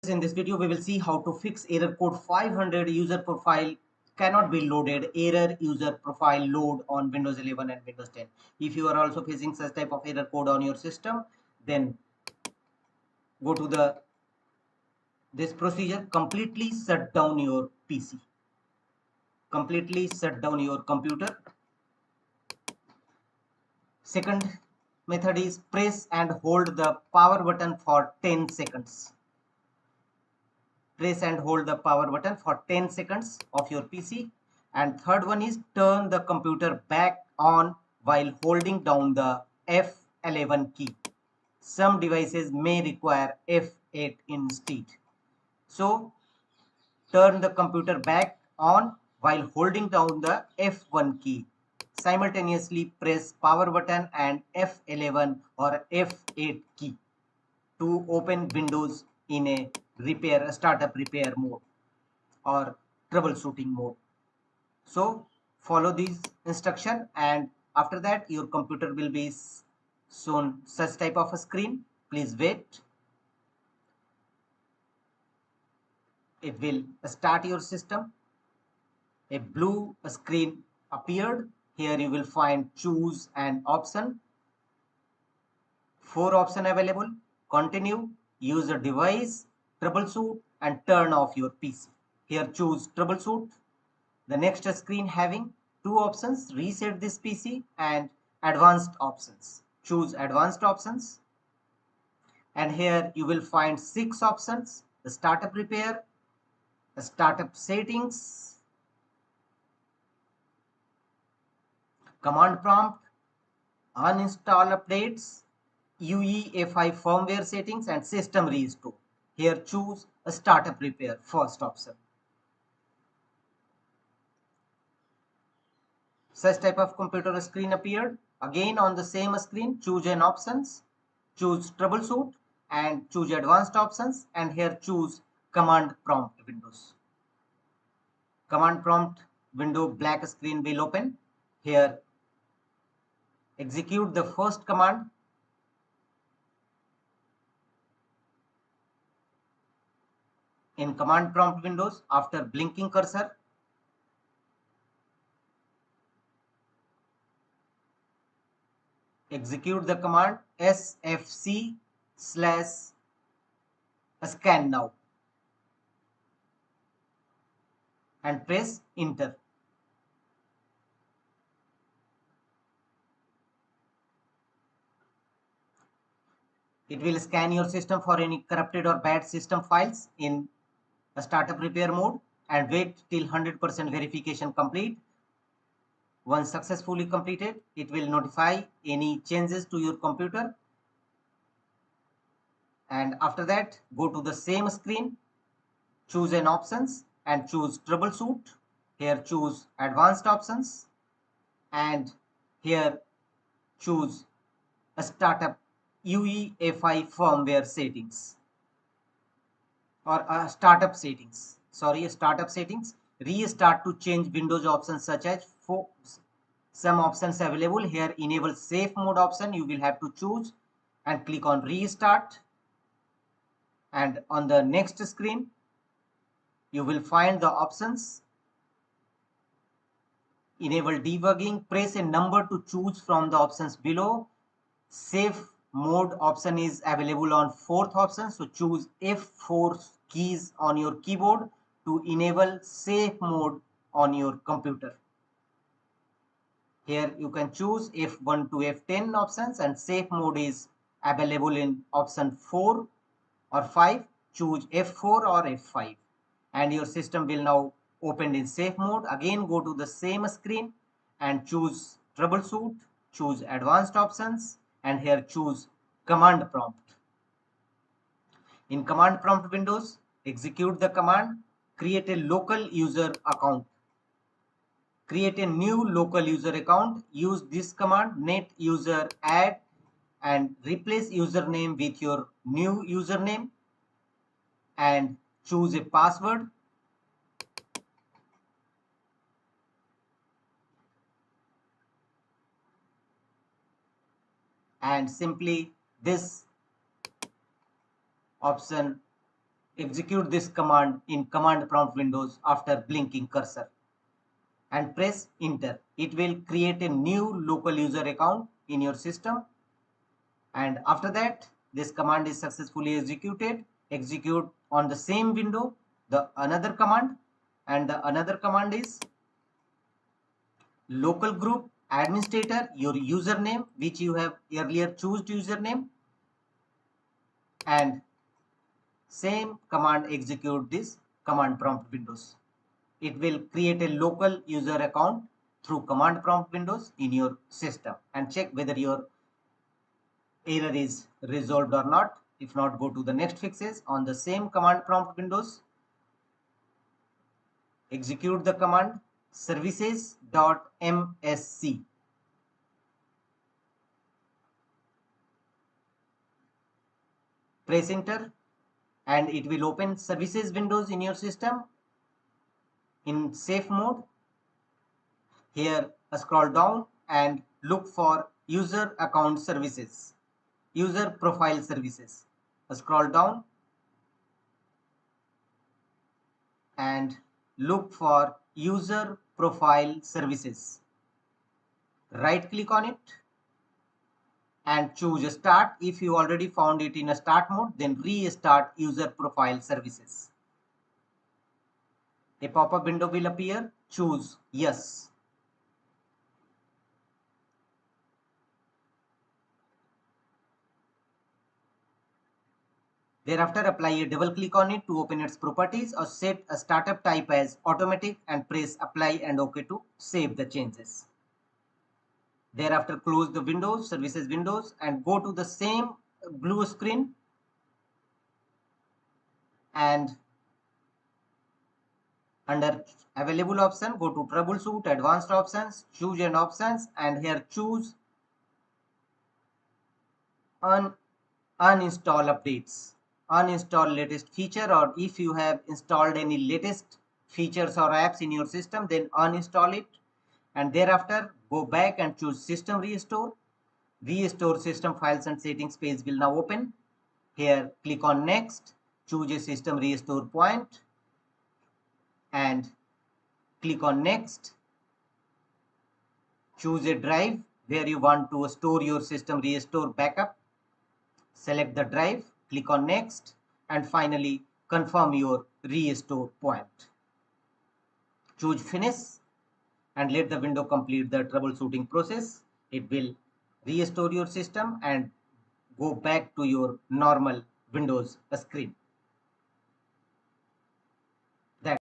In this video, we will see how to fix error code 500 user profile cannot be loaded, error user profile load on Windows 11 and Windows 10. If you are also facing such type of error code on your system, then go to this procedure, completely shut down your PC, completely shut down your computer. Second method is press and hold the power button for 10 seconds. Press and hold the power button for 10 seconds of your PC. And third one is turn the computer back on while holding down the F11 key. Some devices may require F8 instead. So turn the computer back on while holding down the F1 key. Simultaneously press power button and F11 or F8 key to open Windows in a startup repair mode or troubleshooting mode. So follow these instruction, and after that your computer will be shown such type of a screen. Please wait. It will start your system. A blue screen appeared. Here you will find choose an option. 4 options available: continue, use a device, troubleshoot, and turn off your PC. Here choose troubleshoot. The next screen having 2 options: reset this PC and advanced options. Choose advanced options. And here you will find 6 options: the startup repair, the startup settings, command prompt, uninstall updates, UEFI firmware settings, and system restore. Here choose a startup repair, first option. Such type of computer screen appeared. Again on the same screen, choose an options, choose troubleshoot, and choose advanced options, and here choose command prompt windows. Command prompt window black screen will open. Here execute the first command. In command prompt windows, after blinking cursor, execute the command sfc/scan now and press enter. It will scan your system for any corrupted or bad system files in a startup repair mode and wait till 100% verification complete. Once successfully completed, it will notify any changes to your computer. And after that, go to the same screen, choose an options and choose troubleshoot. Here choose advanced options and here choose a startup UEFI firmware settings or startup settings. Startup settings. Restart to change Windows options such as some options available. Here enable safe mode option you will have to choose and click on restart. And on the next screen, you will find the options. Enable debugging. Press a number to choose from the options below. Safe mode option is available on 4th option. So choose F4 keys on your keyboard to enable safe mode on your computer. Here you can choose F1 to F10 options and safe mode is available in option 4 or 5. Choose F4 or F5 and your system will now open in safe mode. Again go to the same screen and choose troubleshoot, choose advanced options and here choose command prompt. In command prompt windows, execute the command, create a local user account. Create a new local user account. Use this command net user add and replace username with your new username and choose a password. And simply this option Execute this command in command prompt windows after blinking cursor and press enter. It will create a new local user account in your system, and after that this command is successfully executed. Execute on the same window the another command, and the another command is local group administrator, your username which you have earlier chosen username, and same command execute this command prompt windows. It will create a local user account through command prompt windows in your system and check whether your error is resolved or not. If not, go to the next fixes on the same command prompt windows. Execute the command services.msc. Press enter and it will open services windows in your system in safe mode. Here scroll down and look for user account services, user profile services. Scroll down and look for user profile services. Right click on it and choose start. If you already found it in a start mode, then restart user profile services. A pop-up window will appear. Choose yes. Thereafter, apply a double click on it to open its properties or set a startup type as automatic and press apply and OK to save the changes. Thereafter, close the windows, services windows, and go to the same blue screen and under available option, go to troubleshoot, advanced options, choose an options, and here choose uninstall updates. Uninstall latest feature, or if you have installed any latest features or apps in your system, then uninstall it. And thereafter go back and choose system restore. Restore system files and settings page will now open. Here click on next, choose a system restore point and click on next. Choose a drive where you want to store your system restore backup. Select the drive, click on next, and finally confirm your restore point. Choose finish and let the window complete the troubleshooting process. It will restore your system and go back to your normal Windows screen.